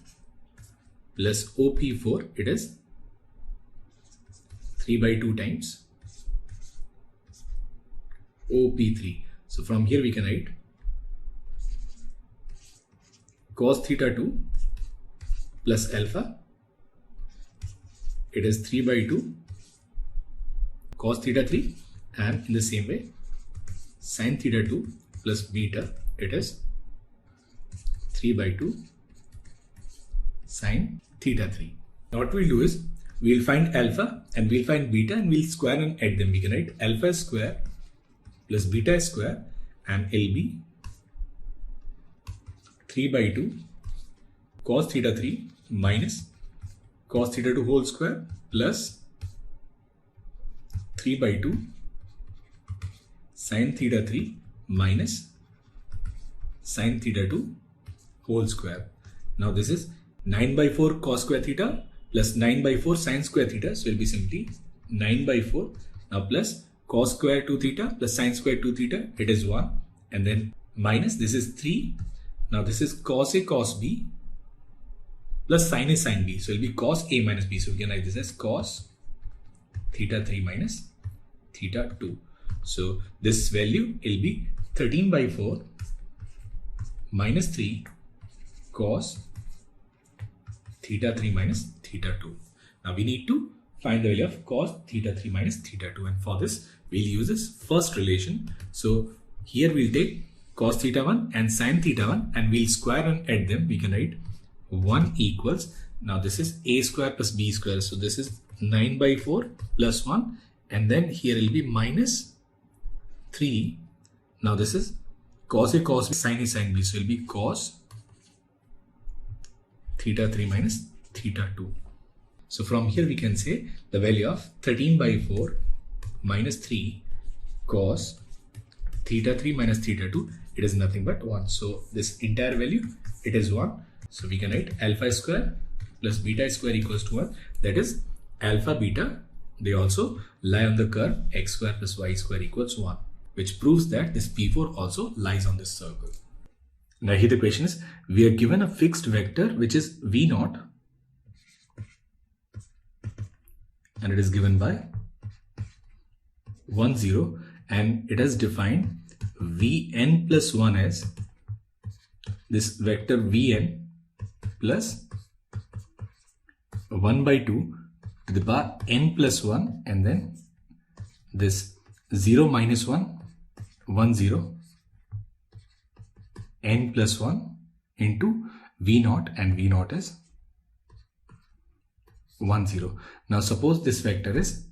Speaker 1: plus OP4, it is 3 by 2 times OP3. So from here we can write cos theta 2 plus alpha, it is 3 by 2 cos theta 3, and in the same way sin theta 2 plus beta, it is 3 by 2 sin theta 3. Now what we'll do is we'll find alpha and we'll find beta and we'll square and add them. We can write alpha square plus beta square, and it'll be 3 by 2 cos theta 3 minus cos theta 2 whole square plus 3 by 2 sin theta 3 minus sin theta 2 whole square. Now this is 9 by 4 cos square theta plus 9 by 4 sin square theta, so it will be simply 9 by 4. Now plus cos square 2 theta plus sin square 2 theta, it is 1, and then minus this is 3. Now this is cos A cos B plus sin A sin B, so it will be cos A minus B, so we can write this as cos theta 3 minus theta 2. So this value will be 13 by 4 minus 3 cos theta 3 minus theta 2. Now we need to find the value of cos theta 3 minus theta 2, and for this we'll use this first relation. So here we'll take cos theta 1 and sin theta 1 and we'll square and add them. We can write 1 equals, now this is a square plus b square, so this is 9 by 4 plus 1, and then here will be minus 3. Now this is cos A cos B sin A sin B, so it will be cos theta 3 minus theta 2. So from here we can say the value of 13 by 4 minus 3 cos theta 3 minus theta 2, it is nothing but 1. So this entire value, it is 1. So we can write alpha square plus beta square equals to 1. That is alpha beta, they also lie on the curve x square plus y square equals 1, which proves that this P4 also lies on this circle. Now here the question is, we are given a fixed vector which is V0 and it is given by 1 0, and it has defined Vn plus 1 as this vector Vn plus 1 by 2 to the power n plus 1, and then this 0 minus 1 1 0 n plus 1 into V0, and V0 is 1 0. Now suppose this vector is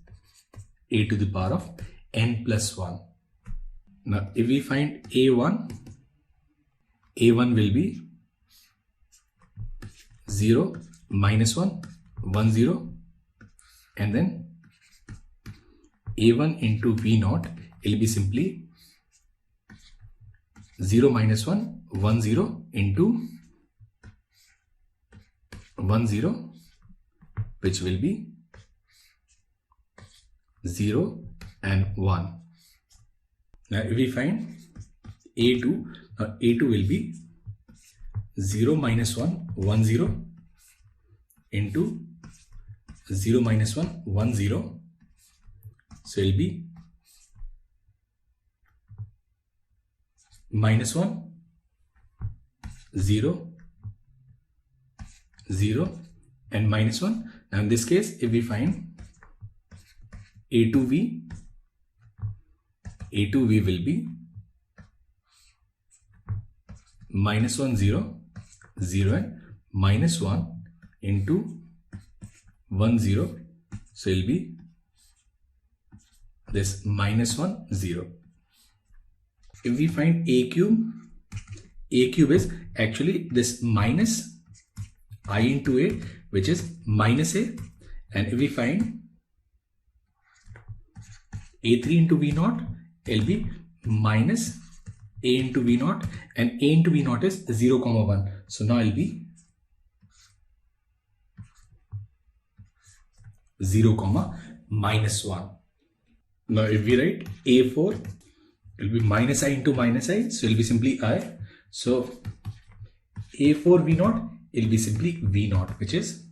Speaker 1: a to the power of n plus 1. Now if we find a1 will be 0 minus 1 1 0, and then a1 into V0 will be simply 0 minus 1 1 0 into 1 0, which will be 0 and 1. Now if we find a2, a2 will be 0 minus 1 1 0 into 0 minus 1 1 0, so it will be minus 1 0 0 and minus 1. Now in this case, if we find a to v will be minus 1 0 0 and minus 1 into 1 0, so it will be this minus 1 0. If we find a cube is actually this minus I into a, which is minus a, and if we find a3 into v0, it will be minus a into v0, and a into v0 is 0, 1. So now it will be 0, minus 1. Now if we write a4, it will be minus I into minus I, so it will be simply I. So a4 v0, it will be simply v0, which is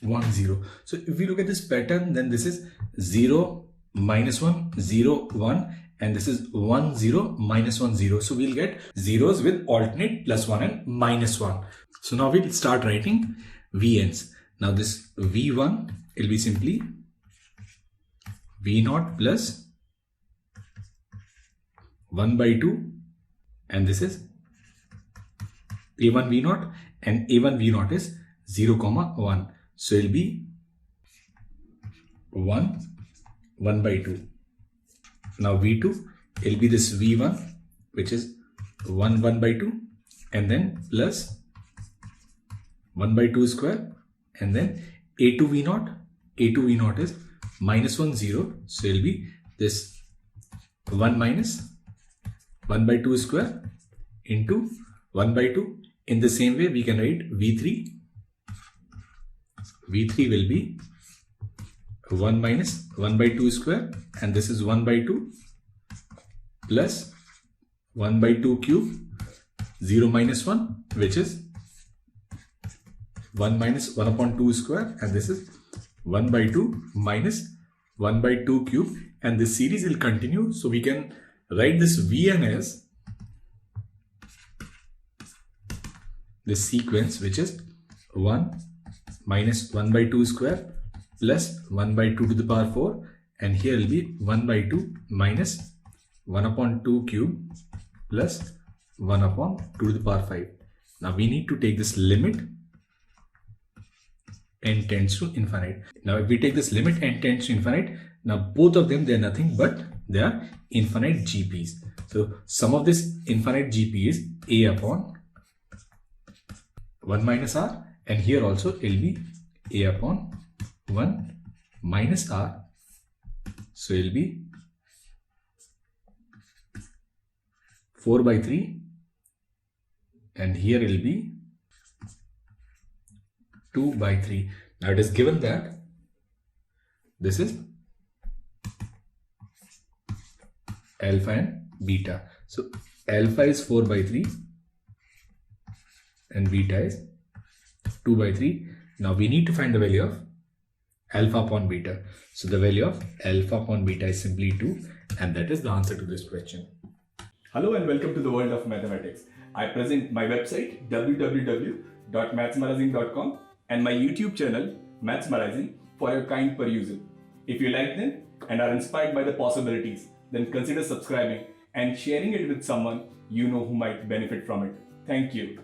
Speaker 1: 1 0. So if we look at this pattern, then this is 0 minus 1 0 1, and this is 1 0 minus 1 0. So we'll get zeros with alternate plus 1 and minus 1. So now we'll start writing vn's. Now this v1 will be simply v0 plus 1 by 2, and this is a1 v0, and a1 v0 is 0, 1. So it will be 1 by 2. Now v2 will be this v1, which is 1 by 2, and then plus 1 by 2 square, and then a2 v0 is minus 1 0, so it will be this 1 minus 1 by 2 square into 1 by 2. In the same way, we can write v3 will be 1 minus 1 by 2 square, and this is 1 by 2 plus 1 by 2 cube, 0 minus 1, which is 1 minus 1 upon 2 square, and this is 1 by 2 minus 1 by 2 cube, and this series will continue. So we can write this Vn as this sequence, which is 1 minus 1 by 2 square plus 1 by 2 to the power 4, and here will be 1 by 2 minus 1 upon 2 cube plus 1 upon 2 to the power 5. Now we need to take this limit n tends to infinite. Now if we take this limit n tends to infinite, now both of them, they are nothing but they are infinite GPs. So sum of this infinite GP is a upon 1 minus r, and here also it will be a upon 1 minus r. So it will be 4 by 3, and here it will be 2 by 3. Now it is given that this is alpha and beta. So alpha is 4 by 3 and beta is 2 by 3. Now we need to find the value of alpha upon beta. So the value of alpha upon beta is simply 2, and that is the answer to this question.
Speaker 2: Hello and welcome to the world of mathematics. I present my website www.mathsmerizing.com and my YouTube channel Mathsmerizing for your kind perusal. If you like them and are inspired by the possibilities, then consider subscribing and sharing it with someone you know who might benefit from it. Thank you.